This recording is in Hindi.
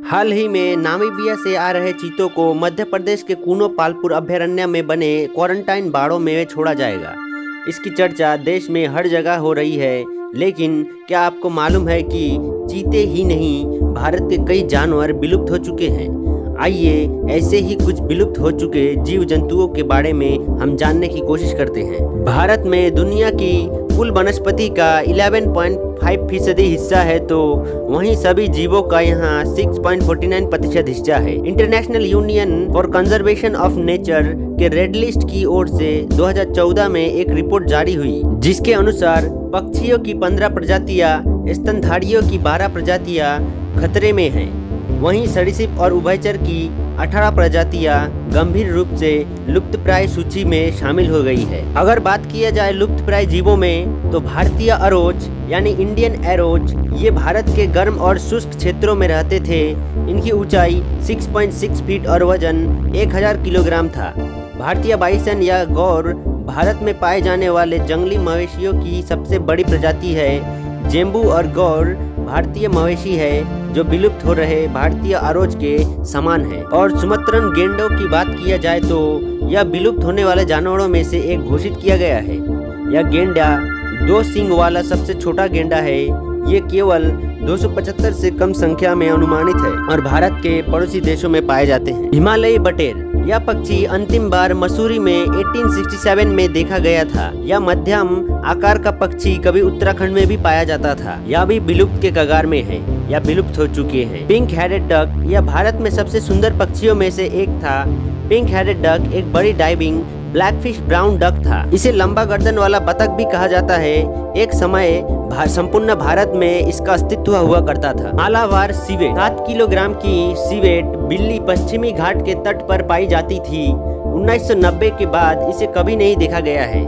हाल ही में नामीबिया से आ रहे चीतों को मध्य प्रदेश के कूनो पालपुर अभयारण्य में बने क्वारंटाइन बाड़ों में छोड़ा जाएगा। इसकी चर्चा देश में हर जगह हो रही है, लेकिन क्या आपको मालूम है कि चीते ही नहीं, भारत के कई जानवर विलुप्त हो चुके हैं। आइए ऐसे ही कुछ विलुप्त हो चुके जीव जंतुओं के बारे में हम जानने की कोशिश करते हैं। भारत में दुनिया की कुल वनस्पति का 11.5% हिस्सा है, तो वहीं सभी जीवों का यहाँ 6.49% हिस्सा है। International union for conservation of nature के रेड लिस्ट की ओर से 2014 में एक रिपोर्ट जारी हुई, जिसके अनुसार पक्षियों की 15 प्रजातियां, स्तनधारियों की 12 प्रजातियां खतरे में हैं। वहीं सरीसृप और उभयचर की 18 प्रजातियां गंभीर रूप से लुप्तप्राय सूची में शामिल हो गई है। अगर बात किया जाए लुप्तप्राय जीवों में, तो भारतीय अरोच यानी इंडियन एरोच, ये भारत के गर्म और शुष्क क्षेत्रों में रहते थे। इनकी ऊंचाई 6.6 फीट और वजन 1000 किलोग्राम था। भारतीय बाइसन या गौर भारत में पाए जाने वाले जंगली मवेशियों की सबसे बड़ी प्रजाति है। जेम्बू और गौर भारतीय मवेशी है जो विलुप्त हो रहे भारतीय अरोच के समान है। और सुमत्रन गेंडों की बात किया जाए तो यह विलुप्त होने वाले जानवरों में से एक घोषित किया गया है। यह गेंडा 2 सींग वाला सबसे छोटा गेंडा है। ये केवल 275 से कम संख्या में अनुमानित है और भारत के पड़ोसी देशों में पाए जाते हैं। हिमालयी बटेर, यह पक्षी अंतिम बार मसूरी में 1867 में देखा गया था। यह मध्यम आकार का पक्षी कभी उत्तराखंड में भी पाया जाता था। यह भी विलुप्त के कगार में है या विलुप्त हो चुके हैं। पिंक हेडेड डक, यह भारत में सबसे सुंदर पक्षियों में से एक था। पिंक हेडेड डक एक बड़ी डाइविंग ब्लैकफिश ब्राउन डक था। इसे लंबा गर्दन वाला बतख भी कहा जाता है। एक समय संपूर्ण भारत में इसका अस्तित्व हुआ करता था। मालाबार सिवेट, 7 किलोग्राम की सिवेट बिल्ली पश्चिमी घाट के तट पर पाई जाती थी। 1990 के बाद इसे कभी नहीं देखा गया है।